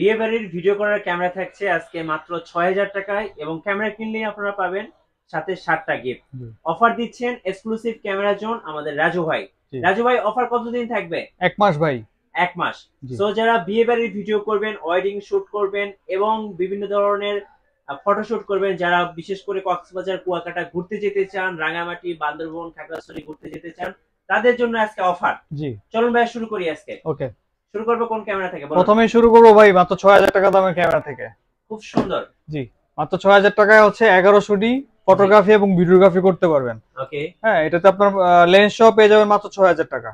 বিয়ে বাড়ির ভিডিও করার ক্যামেরা থাকছে আজকে মাত্র ৬০০০ টাকায় এবং ক্যামেরা কিনলেই আপনারা পাবেন সাথে 7টা গিফট। অফার দিচ্ছেন এক্সক্লুসিভ ক্যামেরা জোন আমাদের রাজু ভাই। রাজু ভাই, অফার কতদিন থাকবে? 1 মাস ভাই। 1 মাস। সো যারা বিয়ে বাড়ির ভিডিও করবেন, ওয়েডিং শুট করবেন এবং বিভিন্ন ধরনের ফটোশুট করবেন, যারা বিশেষ করে কক্সবাজার, কুয়াকাটা ঘুরতে যেতে চান, রাঙামাটি, বান্দরবন, খাগড়াছড়ি ঘুরতে যেতে চান, তাদের জন্য আজকে অফার। জি চলুন ভাই শুরু করি আজকে। ওকে, শুরু করব কোন ক্যামেরা থেকে? প্রথমে শুরু করব ভাই মাত্র ৬০০০ টাকা দামের ক্যামেরা থেকে। খুব সুন্দর। জি, মাত্র ৬০০০ টাকায় হচ্ছে 1100 ফটোগ্রাফি এবং ভিডিওগ্রাফি করতে পারবেন। ওকে, হ্যাঁ, এটাতে আপনার লেন্স সহ পেয়ে যাবেন মাত্র ৬০০০ টাকা।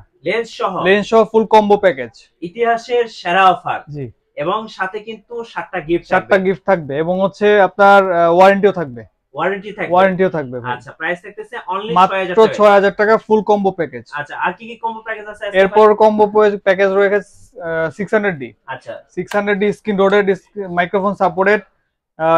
লেন্স সহ ফুল কম্বো প্যাকেজ, ইতিহাসের সেরা অফার। জি, এবং সাথে কিন্তু 7টা গিফট থাকবে এবং হচ্ছে আপনার ওয়ারেন্টিও থাকবে। আচ্ছা, প্রাইস থাকতেছে অনলি মাত্র ৬০০০ টাকা ফুল কম্বো প্যাকেজ। আচ্ছা, আর কি কি কম্বো প্যাকেজ আছে? এরপর কম্বো প্যাকেজ রয়েছে 600D। আচ্ছা, 600D স্ক্রিন রোডেড, মাইক্রোফোন সাপোর্টেড।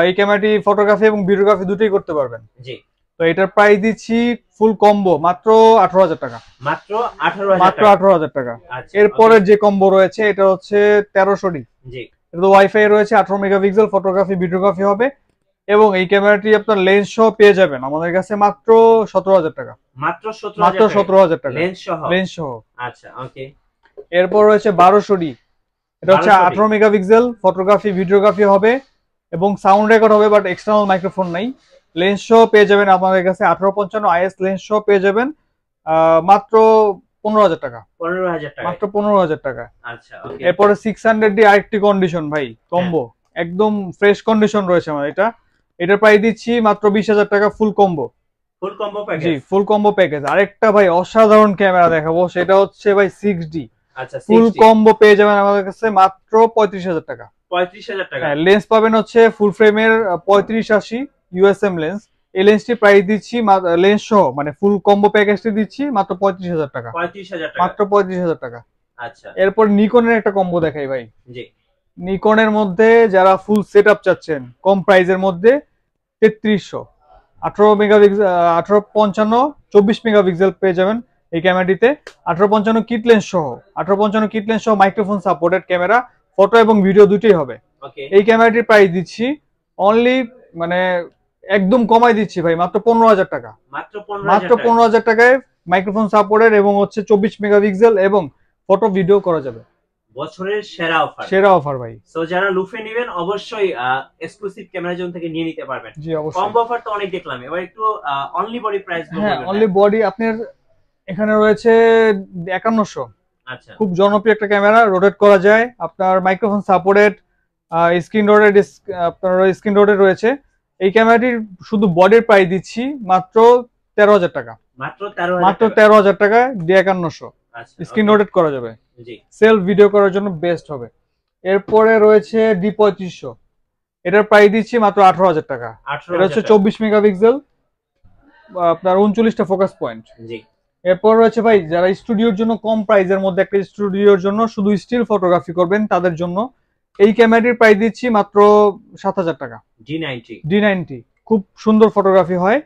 এই ক্যামেরাটি ফটোগ্রাফি এবং ভিডিওগ্রাফি দুটোই করতে পারবেন। জি। তো এটার প্রাইস দিচ্ছি ফুল কম্বো মাত্র ১৮০০০ টাকা। মাত্র ১৮০০০ টাকা। এরপরে যে কম্বো রয়েছে এটা হচ্ছে 1300D। জি। এটা ওয়াইফাই রয়েছে, 18 মেগাপিক্সেল, ফটোগ্রাফি ভিডিওগ্রাফি হবে এবং এই ক্যামেরাটি আপনার লেন্স সহ পেয়ে যাবেন আমাদের কাছে মাত্র ১৭০০০ টাকা। মাত্র ১৭০০০ টাকা লেন্স সহ। আচ্ছা, ওকে। এরপর রয়েছে ১২০০D। এটা হচ্ছে 18 মেগাপিক্সেল, ফটোগ্রাফি ভিডিওগ্রাফি হবে এবং সাউন্ড রেকর্ড হবে, বাট এক্সটার্নাল মাইক্রোফোন নাই। লেন্স সহ পেয়ে যাবেন আমাদের কাছে 1855 IS লেন্স সহ পেয়ে যাবেন মাত্র ১৫০০০ টাকা। মাত্র ১৫০০০ টাকা। আচ্ছা, ওকে। এরপরে 600D আরেকটি কন্ডিশন ভাই, কম্বো একদম ফ্রেশ কন্ডিশন রয়েছে আমাদের এটা। এটার প্রাইস দিচ্ছি মাত্র ২০০০০ টাকা ফুল কম্বো। প্যাকেজ। জি, ফুল কম্বো প্যাকেজ। আরেকটা ভাই অসাধারণ ক্যামেরা দেখাবো, সেটা হচ্ছে ভাই 6D। আচ্ছা, ফুল কম্বো পেয়ে যাবেন আমাদের কাছে মাত্র ৩৫০০০ টাকা। ৩৫০০০ টাকা। হ্যাঁ, লেন্স পাবেন হচ্ছে ফুল ফ্রেমের 3580 USM লেন্স। এই লেন্সটি প্রাইস দিচ্ছি লেন্স সহ, মানে ফুল কম্বো প্যাকেজটি দিচ্ছি মাত্র ৩৫০০০ টাকা। ৩৫০০০ টাকা। মাত্র ৩৫০০০ টাকা। আচ্ছা, এরপর নিকনের একটা কম্বো দেখাই ভাই। জি। নিকনের মধ্যে যারা ফুল সেটআপ চাচ্ছেন কম প্রাইজের মধ্যে 3300, 18 মেগাপিক্সেল, 1855 24 মেগাপিক্সেল পেয়ে যাবেন এই ক্যামেরাটিতে। 1855 কিট লেন্স সহ, 1855 কিট লেন্স সহ মাইক্রোফোন সাপোর্টেড ক্যামেরা, ফটো এবং ভিডিও দুটোই হবে। এই ক্যামেরাটির প্রাইস দিচ্ছি অনলি, মানে একদম কমাই দিচ্ছি ভাই, মাত্র ১৫০০০ টাকা। মাত্র ১৫০০০ টাকায় মাইক্রোফোন সাপোর্টেড এবং হচ্ছে 24 মেগাপিক্সেল এবং ফটো ভিডিও করা যাবে। বছরের সেরা অফার ভাই। সো যারা লুফে নেবেন অবশ্যই এক্সক্লুসিভ ক্যামেরা জোন থেকে নিয়ে নিতে পারবেন। জি, অবশ্যই। কম্বো অফার তো অনেক দেখলাম, এবার একটু অনলি বডি প্রাইস বলবেন? হ্যাঁ, অনলি বডি আপনার এখানে রয়েছে ৫১০০। আচ্ছা, খুব জনপ্রিয় একটা ক্যামেরা, রোটেট করা যায়, আপনার মাইক্রোফোন সাপোর্টেড, স্ক্রিন রোডেড রয়েছে। এই ক্যামেরাটির শুধু বডির প্রাইস দিচ্ছি মাত্র ১৩০০০ টাকা। মাত্র ১৩০০০ টাকা D৫১০০। স্ক্রিন রোটেট করা যাবে, সেলফ ভিডিও করার জন্য বেস্ট হবে। এরপরে রয়েছে D৩৫০০। এটার প্রাইস দিচ্ছি মাত্র ১৮০০০ টাকা। এটা হচ্ছে 24 মেগাপিক্সেল, আপনার 39টা ফোকাস পয়েন্ট। জি। এরপর রয়েছে ভাই যারা স্টুডিওর জন্য কম প্রাইজের মধ্যে, একটা স্টুডিওর জন্য শুধু স্টিল ফটোগ্রাফি করবেন তাদের জন্য এই ক্যামেরাটির প্রাইস দিচ্ছি মাত্র ৭০০০ টাকা। D90 খুব সুন্দর ফটোগ্রাফি হয়,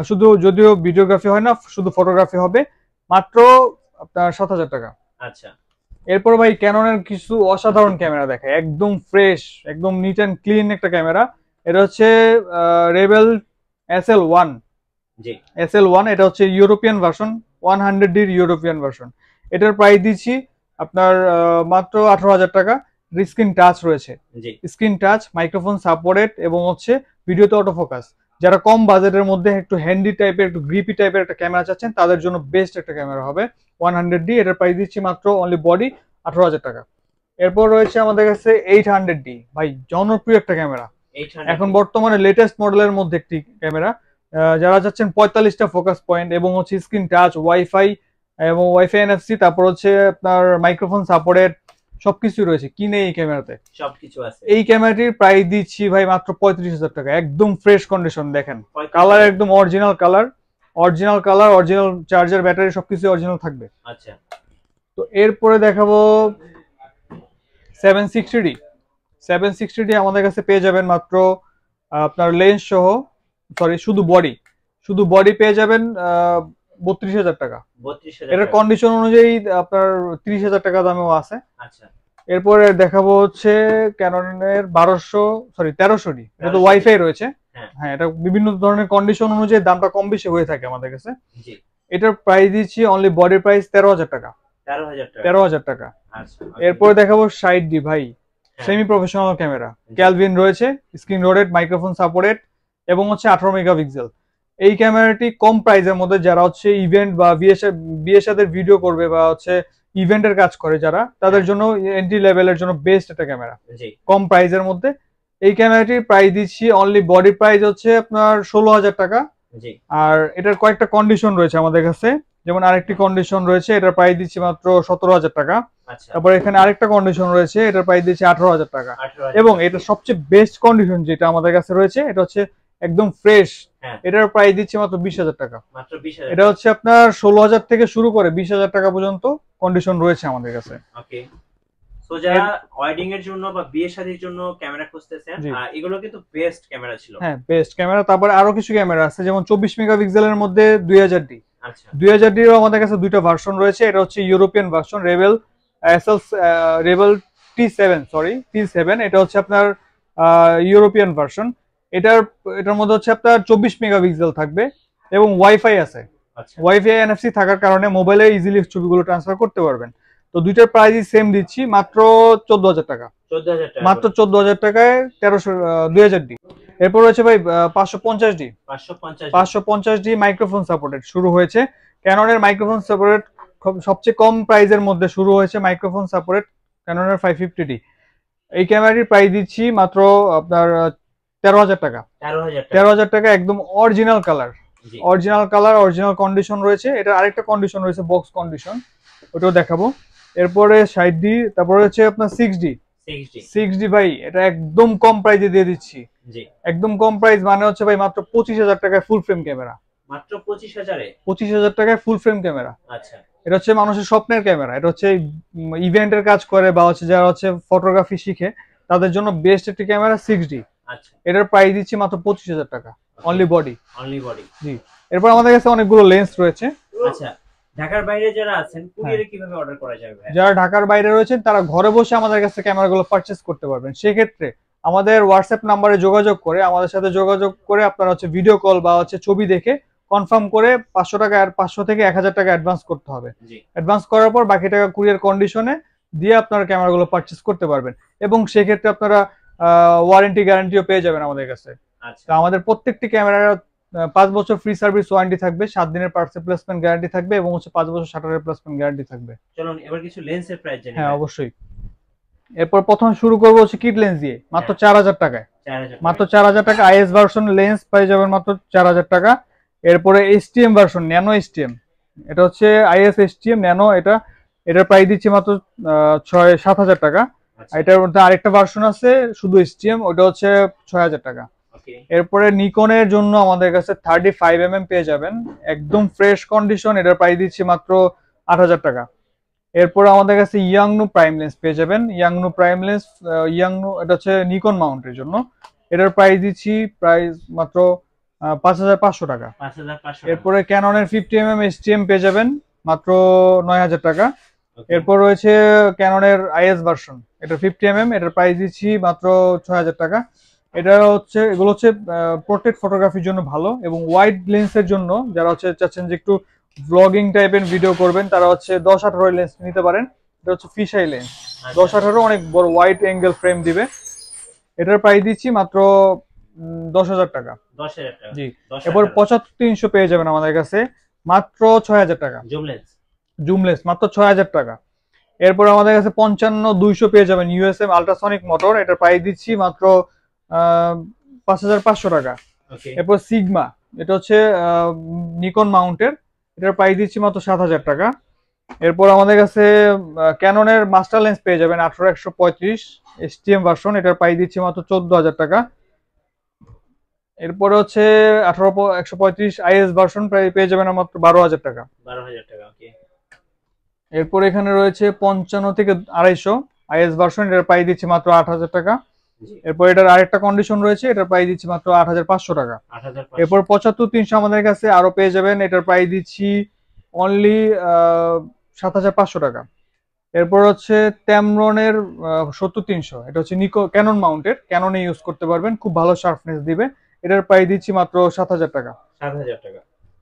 শুধু যদিও ভিডিওগ্রাফি হয় না, শুধু ফটোগ্রাফি হবে, মাত্র আপনার ৭০০০ টাকা। আচ্ছা। এরপর ভাই ক্যাননের কিছু অসাধারণ ক্যামেরা দেখায়, একদম ফ্রেশ, একদম নিট অ্যান্ড ক্লিন একটা ক্যামেরা। এটা হচ্ছে রেবেল SL1। জি, SL1। এটা হচ্ছে European version, 100D European version. এটার প্রাইস দিচ্ছি আপনার মাত্র ১৮০০০ টাকা। স্ক্রিন টাচ রয়েছে, স্ক্রিন টাচ, মাইক্রোফোন সাপোর্টেড এবং হচ্ছে ভিডিওতে অটো ফোকাস। যারা কম বাজেটের মধ্যে একটু হ্যান্ডি টাইপের, একটু গ্রিপি টাইপের একটা ক্যামেরা চাচ্ছেন তাদের জন্য বেস্ট একটা ক্যামেরা হবে 100D। এটার প্রাইস দিচ্ছি মাত্র অনলি বডি ১৮০০০ টাকা। এরপর রয়েছে আমাদের কাছে 800D, ভাই জনপ্রিয় একটা ক্যামেরা, এখন বর্তমানে লেটেস্ট মডেলের মধ্যে একটি ক্যামেরা। যারা চাচ্ছেন ৪৫টা ফোকাস পয়েন্ট এবং হচ্ছে স্ক্রিন টাচ, ওয়াইফাই এবং ওয়াইফাই NFC, তারপর হচ্ছে আপনার মাইক্রোফোন সাপোর্টেড, সবকিছু রয়েছে। কি নেই এই ক্যামেরাতে? সবকিছু আছে। এই ক্যামেরাটির প্রাইস দিচ্ছি ভাই মাত্র ৩৫০০০ টাকা। একদম ফ্রেশ কন্ডিশন, দেখেন কালার একদম original colour, original charger, battery সবকিছু অরিজিনাল থাকবে। আচ্ছা, তো এরপরে দেখাবো 760D। 760D আমাদের কাছে পেয়ে যাবেন মাত্র আপনার লেন্স সহ, সরি শুধু বডি পেয়ে যাবেন ৩২০০০ টাকা। এটার কন্ডিশন অনুযায়ী আপনার ৩০০০০ টাকা দামেও আছে। আচ্ছা, এরপরে দেখাবো হচ্ছে ক্যাননের 1300D, এটা তো ওয়াইফাই রয়েছে। হ্যাঁ, এটা বিভিন্ন ধরনের কন্ডিশন অনুযায়ী দামটা কম বেশি হয়ে থাকে আমাদের কাছে। এটার প্রাইস দিচ্ছি অনলি বডি প্রাইস 13,000 টাকা। 13,000 টাকা। এরপরে দেখাবো 60D ভাই, সেমি প্রফেশনাল ক্যামেরা, ক্যালভিন রয়েছে, স্ক্রিন রোটেট, মাইক্রোফোন সাপোর্টেড এবং হচ্ছে 18 মেগাপিক্সেল। এই ক্যামেরাটি কম প্রাইসের মধ্যে যারা হচ্ছে ইভেন্ট বা বিয়ের সাথে ভিডিও করবে বা হচ্ছে ইভেন্টের কাজ করে যারা, তাদের জন্য এন্ট্রি লেভেলের জন্য বেস্ট একটা ক্যামেরা কম প্রাইসের মধ্যে। এই ক্যামেরাটির প্রাইস দিচ্ছি অনলি বডি প্রাইস হচ্ছে আপনার 16,000 টাকা। আর এটার কয়েকটা কন্ডিশন রয়েছে আমাদের কাছে, যেমন আরেকটি কন্ডিশন রয়েছে, এটার প্রাইস দিচ্ছি মাত্র 17,000 টাকা। তারপর এখানে আরেকটা কন্ডিশন রয়েছে, এটার প্রাইস দিচ্ছি 18,000 টাকা। এবং এটা সবচেয়ে বেস্ট কন্ডিশন যেটা আমাদের কাছে রয়েছে, এটা হচ্ছে একদম ফ্রেশ, এটার প্রাইস দিচ্ছি মাত্র 20,000 টাকা। এটা হচ্ছে আপনার 16,000 থেকে শুরু করে 20,000 টাকা পর্যন্ত কন্ডিশন রয়েছে আমাদের কাছে। সো যারা ওয়েডিং এর জন্য বা বিয়ে শাদীর জন্য ক্যামেরা খুঁজতেছেন, এগুলো কিন্তু বেস্ট ক্যামেরা ছিল। হ্যাঁ, বেস্ট ক্যামেরা। তারপর আরো কিছু ক্যামেরা আছে, যেমন 24 মেগাপিক্সেলের মধ্যে 2000D। আচ্ছা, 2000D এর আমাদের কাছে দুইটা ভার্সন রয়েছে। এটা হচ্ছে ইউরোপিয়ান ভার্সন, রেবেল T7। এটা হচ্ছে আপনার ইউরোপিয়ান ভার্সন। এটার মধ্যে হচ্ছে আপনার 24 মেগাপিক্সেল থাকবে এবং ওয়াইফাই আছে। ওয়াইফাই এনএফসি থাকার কারণে মোবাইলে ইজিলি ছবিগুলো ট্রান্সফার করতে পারবেন। তো দুইটার প্রাইসই সেম দিচ্ছি, মাত্র 14,000 টাকা। মাত্র 14,000 টাকায় 2000D। এরপর রয়েছে ভাই 550D মাইক্রোফোন সাপোর্টেড শুরু হয়েছে। ক্যাননের মাইক্রোফোন সাপোর্টেড সবচেয়ে কম প্রাইসের মধ্যে শুরু হয়েছে মাইক্রোফোন সাপোর্টেড ক্যাননের 550D। এই ক্যামেরাটির প্রাইস দিচ্ছি মাত্র আপনার 13,000 টাকা। 13,000 টাকা, একদম অরিজিনাল কালার, অরিজিনাল কন্ডিশন রয়েছে। এটা আরেকটা কন্ডিশন রয়েছে, বক্স কন্ডিশন, ওটাও দেখাবো। এরপরে 60D, তারপরে হচ্ছে আপনার 6D ভাই, এটা একদম কম প্রাইসে দিয়ে দিচ্ছি। একদম কম প্রাইস মানে হচ্ছে ভাই মাত্র 25,000 টাকায় ফুল ফ্রেম ক্যামেরা। মাত্র 25,000 টাকায় ফুল ফ্রেম ক্যামেরা। আচ্ছা, এটা হচ্ছে মানুষের স্বপ্নের ক্যামেরা। এটা হচ্ছে ইভেন্টের কাজ করে বা হচ্ছে যারা হচ্ছে ফটোগ্রাফি শিখে তাদের জন্য বেস্ট একটি ক্যামেরা 6D। আচ্ছা, এটার প্রাইস দিচ্ছি মাত্র 25,000 টাকা, অনলি বডি। জি। এরপর আমাদের কাছে অনেকগুলো লেন্স রয়েছে। আচ্ছা, ঢাকার বাইরে যারা আছেন কুরিয়ারে কিভাবে অর্ডার করা যাবে? যারা ঢাকার বাইরে রয়েছেন তারা ঘরে বসে আমাদের কাছে ক্যামেরাগুলো পারচেজ করতে পারবেন। সেক্ষেত্রে আমাদের হোয়াটসঅ্যাপ নাম্বারে যোগাযোগ করে আমাদের সাথে যোগাযোগ করে আপনারা হচ্ছে ভিডিও কল বা হচ্ছে ছবি দেখে কনফার্ম করে 500 টাকা আর 500 থেকে 1000 টাকা অ্যাডভান্স করতে হবে। অ্যাডভান্স করার পর বাকি টাকা কুরিয়ার কন্ডিশনে দিয়ে আপনারা ক্যামেরাগুলো পারচেজ করতে পারবেন এবং সেক্ষেত্রে আপনারা ওয়ারেন্টি গ্যারান্টিও পেয়ে যাবেন আমাদের কাছে। তো আমাদের প্রত্যেকটি ক্যামেরার 5 বছর ফ্রি সার্ভিস ওয়ারেন্টি থাকবে, 7 দিনের পার্টস রিপ্লেসমেন্ট গ্যারান্টি থাকবে এবং হচ্ছে 5 বছর শাটার রিপ্লেসমেন্ট গ্যারান্টি থাকবে। চলুন এবার কিছু লেন্সের প্রাইস জানি। হ্যাঁ, অবশ্যই। এরপর প্রথম শুরু করব হচ্ছে কিট লেন্স দিয়ে, মাত্র 4000 টাকায়। মাত্র 4000 টাকা আইএস ভার্সন লেন্স পেয়ে যাবেন মাত্র 4000 টাকা। এরপরে এসটিএম ভার্সন, ন্যানো এসটিএম, এটা হচ্ছে আইএস এসটিএম ন্যানো। এটার প্রাইস দিচ্ছি মাত্র 7,000 টাকা। এটার মধ্যে আরেকটা ভার্সন আছে শুধু এসটিএম, ওটা হচ্ছে 6000 টাকা। এরপরে নিকনের জন্য আমাদের কাছে 35mm পেয়ে যাবেন, একদম ফ্রেশ কন্ডিশন। এটার প্রাইস দিচ্ছি মাত্র 8,000 টাকা। এরপর আমাদের কাছে ইয়াংনু প্রাইম লেন্স পেয়ে যাবেন। ইয়াংনু প্রাইম লেন্স, এটা হচ্ছে নিকন মাউন্টের জন্য। এটার প্রাইস দিচ্ছি প্রাইস মাত্র 5,500 টাকা। এরপরে ক্যাননের 50mm এসটিএম পেয়ে যাবেন মাত্র 9,000 টাকা। এরপর রয়েছে ক্যাননের আইএস ভার্সন, এটা 50mm, এটার প্রাইস দিচ্ছি মাত্র 6,000 টাকা। এগুলো হচ্ছে পোর্ট্রেট ফটোগ্রাফির জন্য ভালো এবং ওয়াইড লেন্সের জন্য যারা হচ্ছে চাচ্ছেন যে একটু ব্লগিং টাইপের ভিডিও করবেন তারা হচ্ছে 10-18 লেন্স নিতে পারেন। এটা হচ্ছে ফিশাই লেন্স, 10-18 অনেক বড় ওয়াইড অ্যাঙ্গেল ফ্রেম দিবে। এটার প্রাইস দিচ্ছি মাত্র 10,000 টাকা। জি। এরপর 75-300 পেয়ে যাবেন আমাদের কাছে মাত্র 6,000 টাকা। জুম লেন্স মাত্র 6,000 টাকা। এরপর আমাদের কাছে 55-200 পেয়ে যাবেন ইউএসএম আল্ট্রাসনিক মোটর, এটার প্রাইস দিচ্ছি মাত্র 5,500 টাকা। এরপর সিগমা, এটা হচ্ছে নিকন মাউন্টের, এটার প্রাইস দিচ্ছি মাত্র 7,000 টাকা। এরপর আমাদের কাছে ক্যাননের মাস্টার লেন্স পেয়ে যাবেন 18-135 এসটিএম ভার্সন, এটার প্রাইস দিচ্ছি মাত্র 14,000 টাকা। এরপরে হচ্ছে 18-135 আইএস ভার্সন পেয়ে যাবেন মাত্র 12,000 টাকা। এরপর এখানে রয়েছে 55-250 আইএস ভার্সন, এটার প্রাইস দিচ্ছি মাত্র 8,000 টাকা। এরপর এটার আরেকটা কন্ডিশন রয়েছে, এটার প্রাইস দিচ্ছি মাত্র 8,500 টাকা। এরপর 75-300 আমাদের কাছে আরো পেয়ে যাবেন, এটার প্রাইস দিচ্ছি অনলি 7,500 টাকা। এরপর হচ্ছে Tamron-এর 70-300, এটা হচ্ছে ক্যানন মাউন্টের, ক্যাননে ইউজ করতে পারবেন, খুব ভালো শার্পনেস দিবে। এটার প্রাইস দিচ্ছি মাত্র 7,000 টাকা। 7,000 টাকা।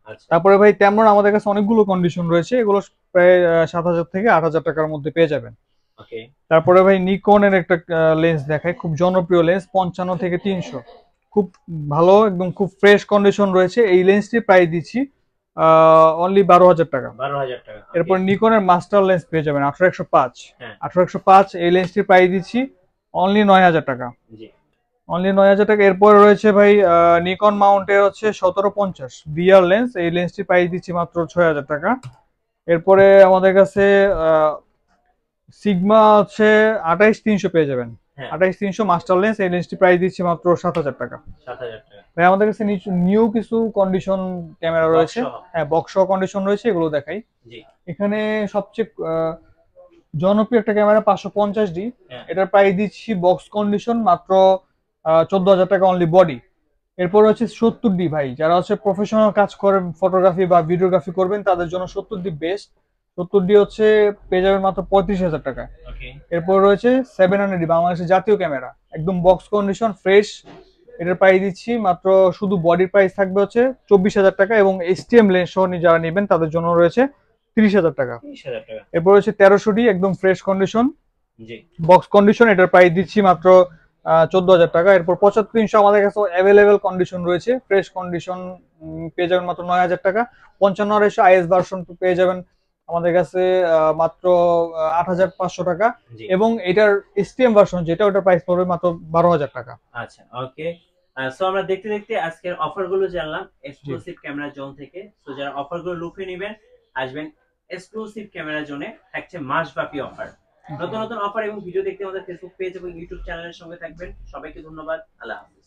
আচ্ছা, তারপরে ভাই Tamron আমাদের কাছে অনেকগুলো কন্ডিশন রয়েছে, এগুলো প্রায় 7,000 থেকে 8,000 টাকার মধ্যে পেয়ে যাবেন। ওকে। তারপরে ভাই নিকনের একটা লেন্স দেখায়, খুব জনপ্রিয় লেন্স, 55 থেকে 300, খুব ভালো, একদম খুব ফ্রেশ কন্ডিশন রয়েছে। এই লেন্সটি প্রাইস দিচ্ছি অনলি 12,000 টাকা। 12,000 টাকা। এরপর নিকনের মাস্টার লেন্স পেয়ে যাবেন 1805। হ্যাঁ, 1805 এই লেন্সটির প্রাইস দিচ্ছি অনলি 9,000 টাকা। জি, অনলি 9,000 টাকা। এরপর রয়েছে ভাই নিকন মাউন্টের হচ্ছে 1750 বিআর লেন্স, এই লেন্সটির প্রাইস দিচ্ছি মাত্র 6,000 টাকা। এরপরে আমাদের কাছে সিগমা হচ্ছে 28300 পেয়ে যাবেন। হ্যাঁ, 28300 মাস্টার লেন্স, এই লেন্সটি প্রাইস দিচ্ছি মাত্র 7,000 টাকা। 7,000 টাকা। ভাই আমাদের কাছে নিউ কিছু কন্ডিশন ক্যামেরা রয়েছে, হ্যাঁ বক্স কন্ডিশন রয়েছে, এগুলো দেখাই। জি, এখানে সবচেয়ে জনপ্রিয় একটা ক্যামেরা 550D, হ্যাঁ, এটার প্রাইস দিচ্ছি বক্স কন্ডিশন মাত্র 14,000 টাকা অনলি বডি। এরপর হচ্ছে 70D ভাই, যারা হচ্ছে প্রফেশনাল কাজ করেন, ফটোগ্রাফি বা ভিডিওগ্রাফি করবেন, তাদের জন্য 70D বেস্ট। 70D হচ্ছে পেয়ে যাবেন মাত্র 35,000 টাকায়। ওকে। এরপর রয়েছে 700D, বাংলাদেশের জাতীয় ক্যামেরা, একদম বক্স কন্ডিশন ফ্রেশ, এটার প্রাইস দিচ্ছি মাত্র, শুধু বডির প্রাইস থাকবে হচ্ছে 24,000 টাকা, এবং STM লেন্স সহ যারা নেবেন তাদের জন্য রয়েছে 30,000 টাকা। 30,000 টাকা। এরপর হচ্ছে 1300D, একদম ফ্রেশ কন্ডিশন, জি, বক্স কন্ডিশন, এটার প্রাইস দিচ্ছি মাত্র 14,000 টাকা। এরপর 7500 আমাদের কাছে অ্যাভেলেবেল কন্ডিশন রয়েছে, ফ্রেশ কন্ডিশন পেয়ে যাবেন মাত্র 9,000 টাকা। 5500 IS ভার্সন পেয়ে যাবেন আমাদের কাছে মাত্র 8,500 টাকা, জি। এবং এটার STM ভার্সন যেটা, ওটার প্রাইস পড়বে মাত্র 12,000 টাকা। আচ্ছা, ওকে। সো আমরা দেখতে দেখতে আজকের অফারগুলো জানলাম এক্সক্লুসিভ ক্যামেরা জোন থেকে। সো যারা অফারগুলো লুফে নেবেন, আসবেন এক্সক্লুসিভ ক্যামেরা জোনে, থাকছে মাসব্যাপী অফার। নতুন নতুন অফার এবং ভিডিও দেখতে আমাদের ফেসবুক পেজ এবং ইউটিউব চ্যানেলের সঙ্গে থাকবেন। সবাইকে ধন্যবাদ। আল্লাহ হাফেজ।